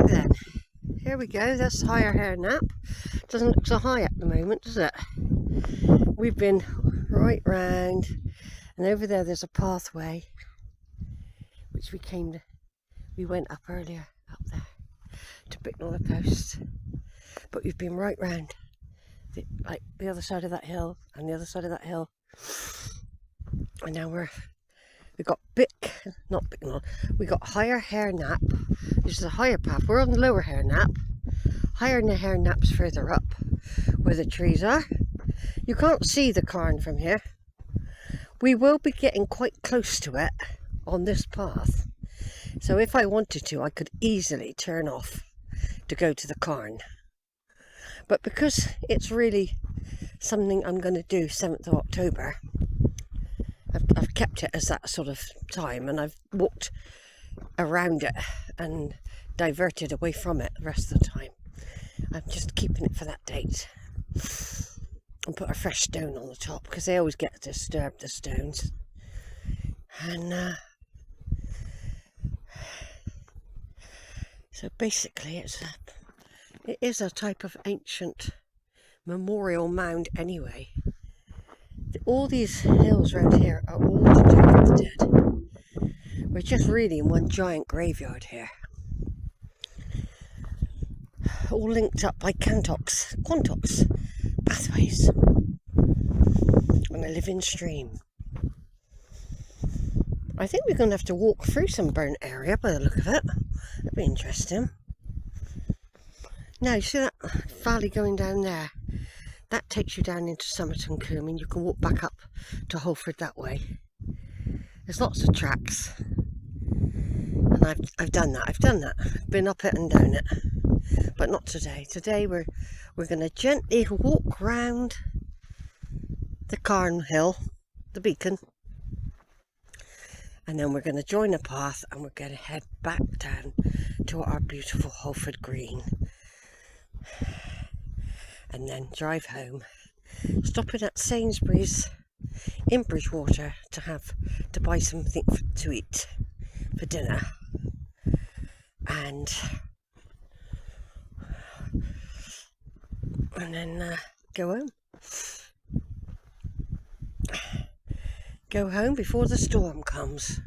then, here we go. That's Hare Knapp. Doesn't look so high at the moment, does it? We've been right round, and over there's a pathway which we went up earlier, up there to Bicknell Post, but we've been right round the other side of that hill and the other side of that hill, and now we got we got Hare Knapp. This is a higher path. We're on the lower Hare Knapp. Hare Knapp's further up where the trees are. You can't see the Cairn from here. We will be getting quite close to it on this path. So if I wanted to, I could easily turn off to go to the Cairn. But because it's really something I'm going to do 7th of October, I've kept it as that sort of time, and I've walked around it and diverted away from it the rest of the time. I'm just keeping it for that date. And put a fresh stone on the top, because they always get disturbed, the stones. And so basically it is a type of ancient memorial mound anyway. All these hills around here are all to do with the dead. We're just really in one giant graveyard here. All linked up by quantox pathways on a living stream. I think we're going to have to walk through some burnt area by the look of it. That'd be interesting. Now, you see that valley going down there? That takes you down into Somerton Combe, and you can walk back up to Holford that way. There's lots of tracks, and I've done that. I've been up it and down it, but not today. Today we're going to gently walk round the Cairn Hill, the beacon, and then we're going to join a path, and we're going to head back down to our beautiful Holford Green. And then drive home, stopping at Sainsbury's in Bridgewater to buy something to eat for dinner, and then go home before the storm comes.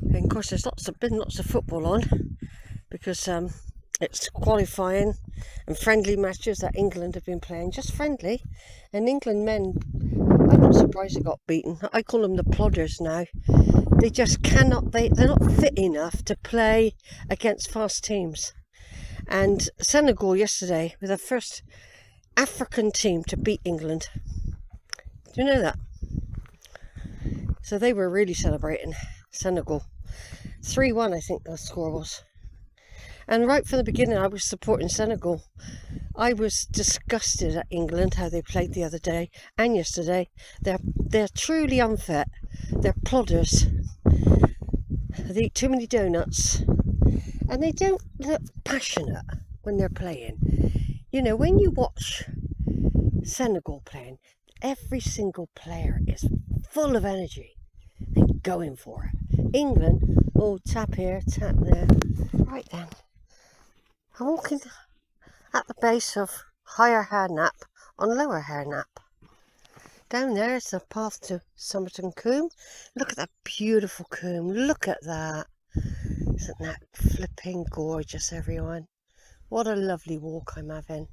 And of course, there's been lots of football on, because it's qualifying and friendly matches that England have been playing, just friendly. And England men, I'm not surprised they got beaten. I call them the plodders now. They just cannot, they're not fit enough to play against fast teams. And Senegal yesterday were the first African team to beat England. Do you know that? So they were really celebrating, Senegal. 3-1 I think the score was. And right from the beginning I was supporting Senegal. I was disgusted at England, how they played the other day and yesterday. They're truly unfit. They're plodders. They eat too many donuts. And they don't look passionate when they're playing. You know, when you watch Senegal playing, every single player is full of energy and going for it. England, oh, tap here, tap there. Right then. I'm walking at the base of Hare Knapp on lower Hare Knapp. Down there is the path to Somerton Combe. Look at that beautiful combe. Look at that. Isn't that flipping gorgeous, everyone? What a lovely walk I'm having.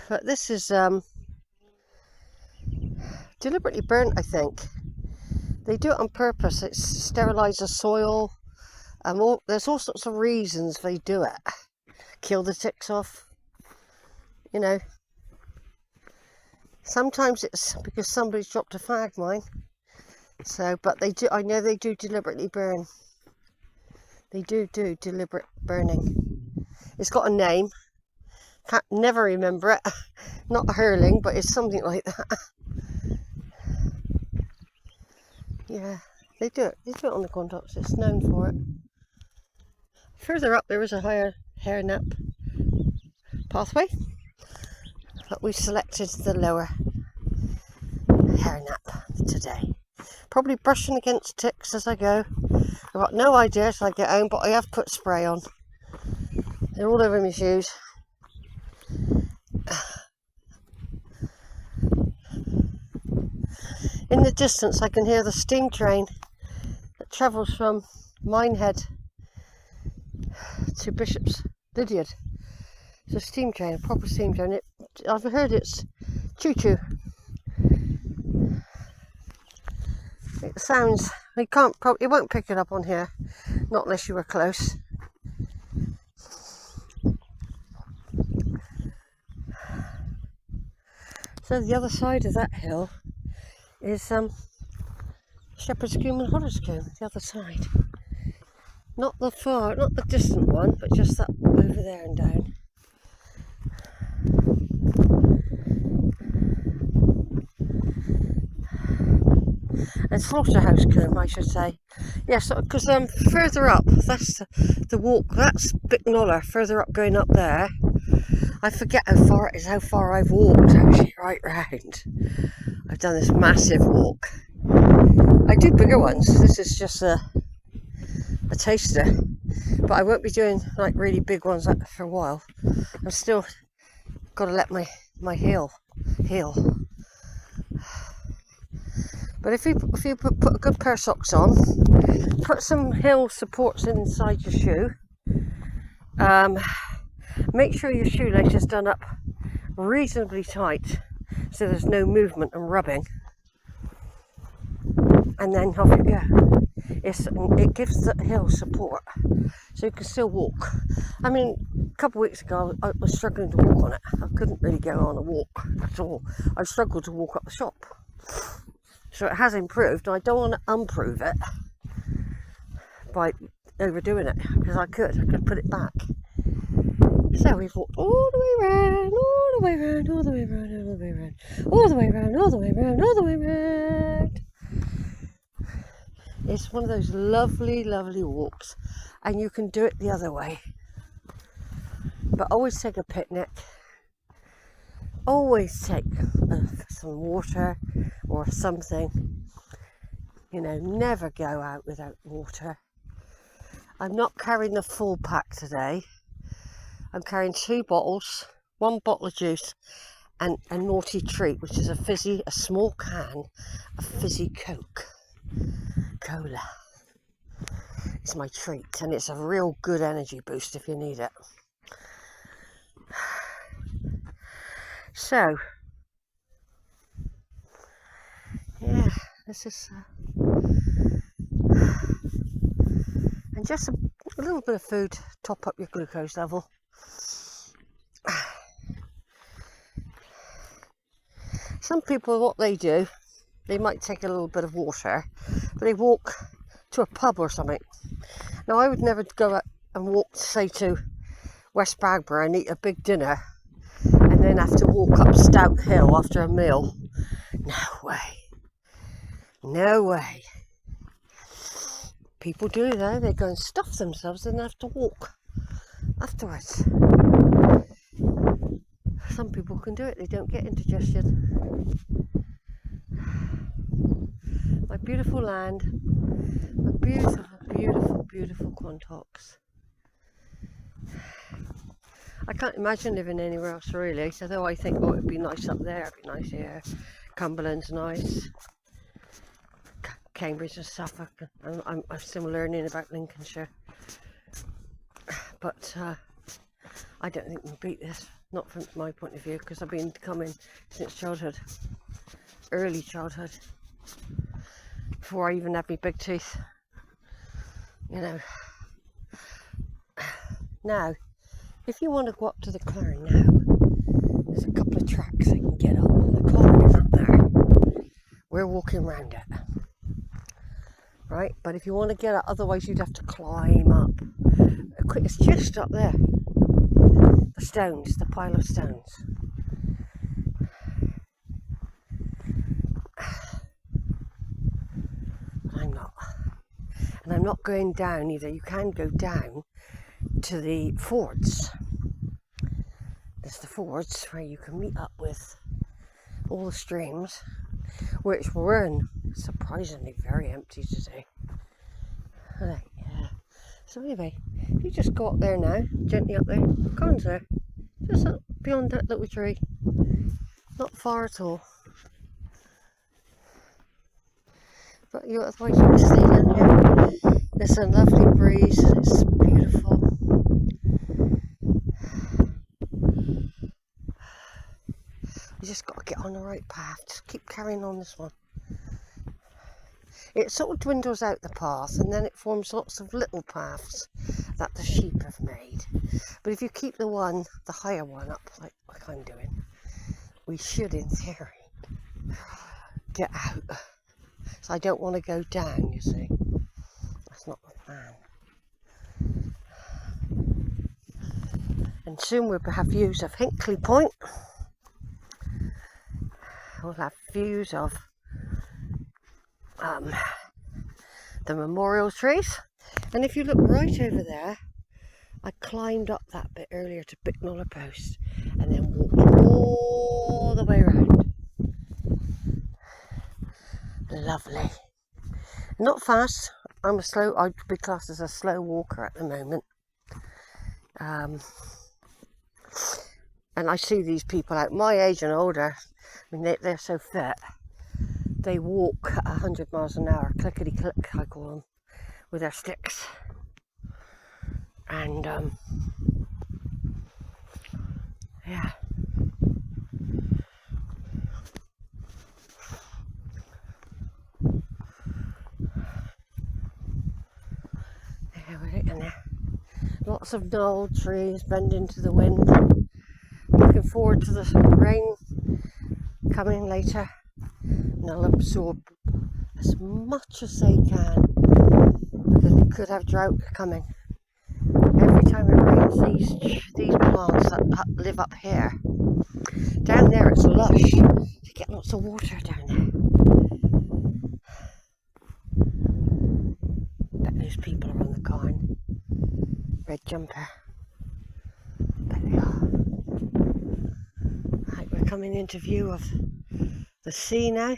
But this is deliberately burnt, I think. They do it on purpose. It's sterilise the soil. There's all sorts of reasons they do it. Kill the ticks off. You know. Sometimes it's because somebody's dropped a fag mine. So, but they do. I know they do deliberately burn. They do deliberate burning. It's got a name. Can't never remember it. Not hurling, but it's something like that. Yeah, they do it. They do it on the quantox. It's known for it. Further up there is a Hare Knapp pathway, but we selected the lower Hare Knapp today. Probably brushing against ticks as I go. I've got no idea till I get home, but I have put spray on. They're all over my shoes. In the distance I can hear the steam train that travels from Minehead to Bishop's Lydiard. It's a steam train, a proper steam train. I've heard it's choo-choo. It sounds, it won't pick it up on here, not unless you were close. So the other side of that hill is Shepherd's Combe and Hodder's Combe, the other side. Not the distant one, but just that over there and down. And Slaughterhouse Combe, I should say. Yes, because further up, that's the walk, that's Bicknoller, further up going up there. I forget how far it is, how far I've walked actually, right round. I've done this massive walk. I do bigger ones, this is just a taster. But I won't be doing like really big ones for a while. I'm still got to let my heel heal. But if you put a good pair of socks on, put some heel supports inside your shoe, make sure your shoelace is done up reasonably tight so there's no movement and rubbing, and then off you go. It gives the heel support so you can still walk. I mean, a couple of weeks ago I was struggling to walk on it. I couldn't really go on a walk at all. I struggled to walk up the shop. So it has improved, and I don't want to improve it by overdoing it, because I could put it back. So we've walked all the way around, all the way around, all the way around, all the way around, all the way around, all the way around, all the way around. It's one of those lovely, lovely walks, and you can do it the other way. But always take a picnic. Always take some water or something. You know, never go out without water. I'm not carrying the full pack today. I'm carrying 2 bottles, 1 bottle of juice and a naughty treat, which is a small can of fizzy cola. It's my treat, and it's a real good energy boost if you need it. So, yeah, this is, and just a little bit of food to top up your glucose level. Some people, what they do, they might take a little bit of water, but they walk to a pub or something. Now, I would never go out and walk, say, to West Bagburgh and eat a big dinner and then have to walk up Stout Hill after a meal. No way. No way. People do though, they go and stuff themselves and have to walk afterwards. Some people can do it, they don't get indigestion. My beautiful land, my beautiful, beautiful, beautiful Quantocks. I can't imagine living anywhere else really, although I think, oh, it'd be nice up there, it'd be nice here. Cumberland's nice. Cambridge and Suffolk. I'm still learning about Lincolnshire. But I don't think we'll beat this, not from my point of view, because I've been coming since childhood, early childhood, before I even had my big teeth, you know. Now, if you want to go up to the Cairn now, there's a couple of tracks that you can get up. The Cairn is up there. We're walking around it, right? But if you want to get up, otherwise you'd have to climb up. It's just up there. The stones, the pile of stones. But I'm not. And I'm not going down either. You can go down to the fords. There's the fords where you can meet up with all the streams, which run surprisingly very empty today. Yeah. So anyway, if you just go up there now, gently up there, Cairn's there, just up beyond that little tree, not far at all. But otherwise you can stay down here. There's a lovely breeze and it's beautiful. You just got to get on the right path. Just keep carrying on this one. It sort of dwindles out the path and then it forms lots of little paths that the sheep have made. But if you keep the higher one up like I'm doing, we should in theory get out. So I don't want to go down, you see. That's not the plan. And soon we'll have views of Hinkley Point. We'll have views of the memorial trees. And if you look right over there, I climbed up that bit earlier to Bicknell Post and then walked all the way around. Lovely. Not fast. I'd be classed as a slow walker at the moment. And I see these people out my age and older. I mean, they're so fit. They walk 100 miles an hour, clickety click, I call them, with their sticks. And yeah. And lots of gnarled trees bending to the wind. Looking forward to the rain coming later, and they'll absorb as much as they can because we could have drought coming. Every time it rains, these plants that live up here, down there it's lush. You get lots of water down there. Bet those people are on the Cairn. Red jumper. There they are. Right, we're coming into view of the sea now,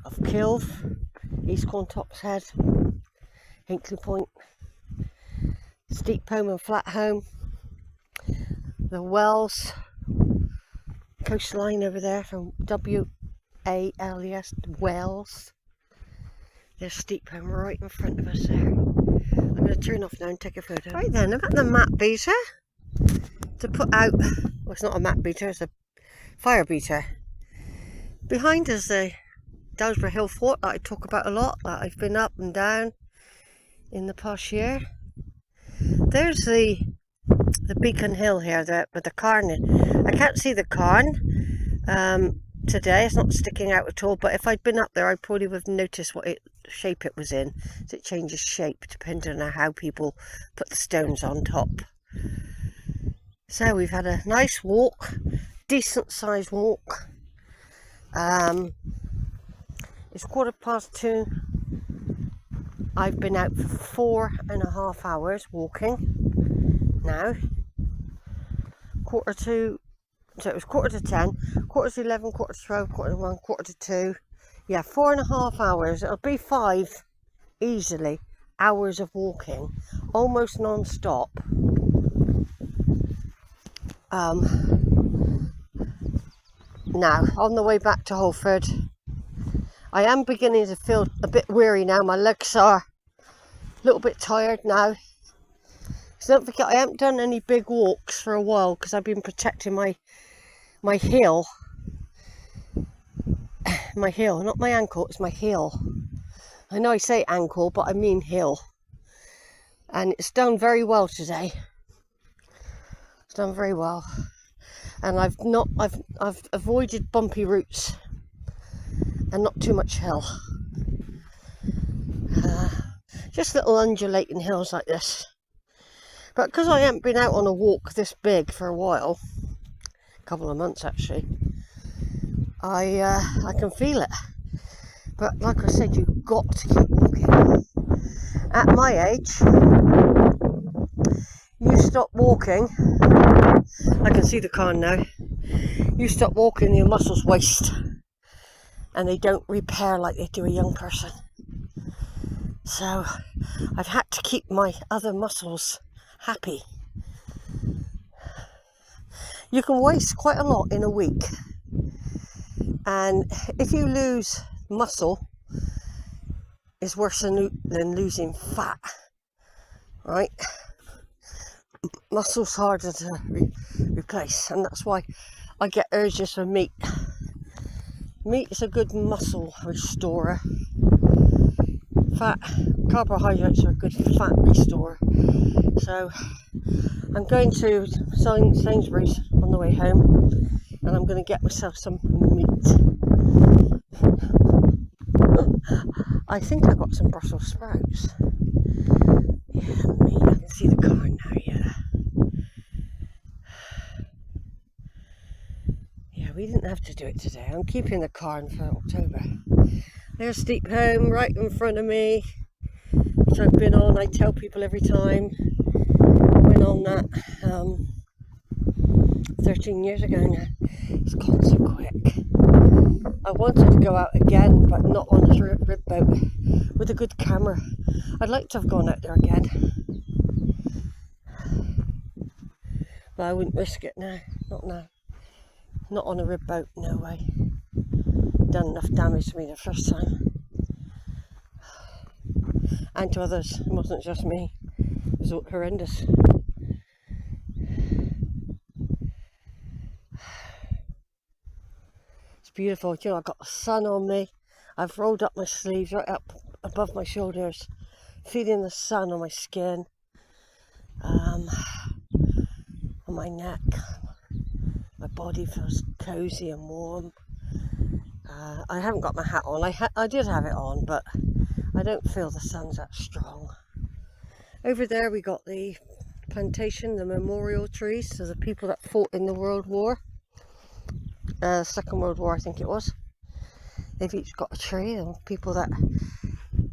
of Kilve, East Quantop's Head, Hinkley Point, Steep Home and Flat Home, the Wells coastline over there from W-A-L-E-S, Wells. There's Steep Home right in front of us there. I'm going to turn off now and take a photo. Right then, I've got the map beater to put out. Well, it's not a map beater, it's a fire beater. Behind us, the Dowsborough Hill Fort that I talk about a lot, that I've been up and down in the past year. There's the Beacon Hill here with the Cairn in. I can't see the Cairn today, it's not sticking out at all, but if I'd been up there I probably would have noticed what shape it was in. So it changes shape depending on how people put the stones on top. So we've had a nice walk, decent sized walk. It's 2:15. I've been out for 4.5 hours walking now. So it was 9:45, 10:45, 11:45, 12:45, 1:45, 1:45. Yeah, 4.5 hours. It'll be 5 easily hours of walking, almost non-stop. Now, on the way back to Holford, I am beginning to feel a bit weary now. My legs are a little bit tired now. So don't forget, I haven't done any big walks for a while because I've been protecting my heel. My heel, not my ankle, it's my heel. I know I say ankle, but I mean heel. And it's done very well today. It's done very well. And I've avoided bumpy routes and not too much hill. Just little undulating hills like this. But because I haven't been out on a walk this big for a while, a couple of months actually, I can feel it. But like I said, you've got to keep walking. At my age, you stop walking, I can see the Cairn now, you stop walking, your muscles waste. and they don't repair like they do a young person. So I've had to keep my other muscles happy. You can waste quite a lot in a week, and if you lose muscle, it's worse than losing fat, right? Muscle's harder to replace, and that's why I get urges for meat. Meat is a good muscle restorer. Carbohydrates are a good fat restorer. So I'm going to Sainsbury's on the way home, and I'm going to get myself some meat. I think I got some Brussels sprouts. Yeah, meat. I can see the car now, yeah. Yeah, we didn't have to do it today. I'm keeping the Cairn for October. There's Steep Home right in front of me, which I've been on. I tell people every time. I went on that 13 years ago now. It's gone so quick. I wanted to go out again, but not on a rib boat with a good camera. I'd like to have gone out there again, but I wouldn't risk it now. Not now. Not on a rib boat, no way. Done enough damage to me the first time, and to others. It wasn't just me. It was horrendous. It's beautiful. You know, I've got the sun on me. I've rolled up my sleeves right up above my shoulders, feeling the sun on my skin, on my neck. My body feels cozy and warm. I haven't got my hat on. I did have it on, but I don't feel the sun's that strong. Over there we got the plantation, the memorial trees to the people that fought in the World War. Second World War, I think it was. They've each got a tree, and people that,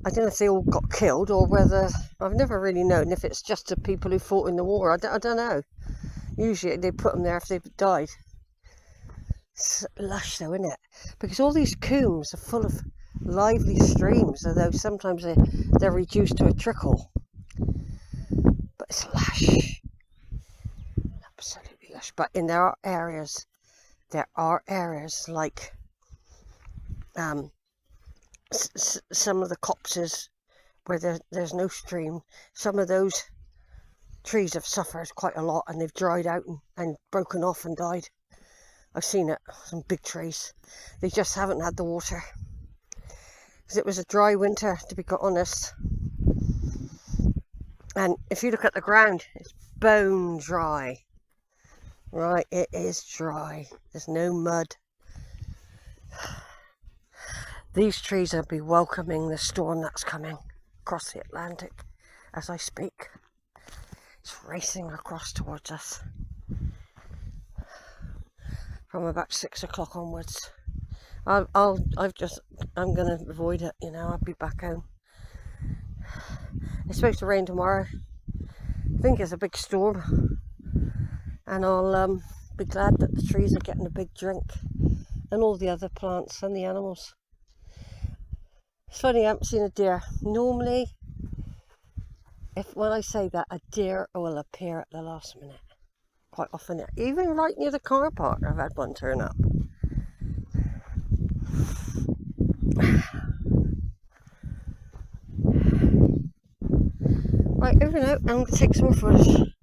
I don't know if they all got killed or whether, I've never really known if it's just the people who fought in the war. I don't know. Usually they put them there if they've died. It's lush though, isn't it? Because all these combes are full of lively streams, although sometimes they're reduced to a trickle. But it's lush. Absolutely lush. But there are areas like some of the copses where there's no stream. Some of those trees have suffered quite a lot, and they've dried out and broken off and died. I've seen it, some big trees. They just haven't had the water. Because it was a dry winter, to be quite honest. And if you look at the ground, it's bone dry. Right, it is dry. There's no mud. These trees will be welcoming the storm that's coming across the Atlantic as I speak. It's racing across towards us from about 6 o'clock onwards. I'm going to avoid it, you know. I'll be back home. It's supposed to rain tomorrow. I think it's a big storm, and I'll be glad that the trees are getting a big drink, and all the other plants and the animals. It's funny, I haven't seen a deer. Normally, when I say that, a deer will appear at the last minute. Quite often, even right near the car park, I've had one turn up. Right, over and out. I'm going to take some more footage.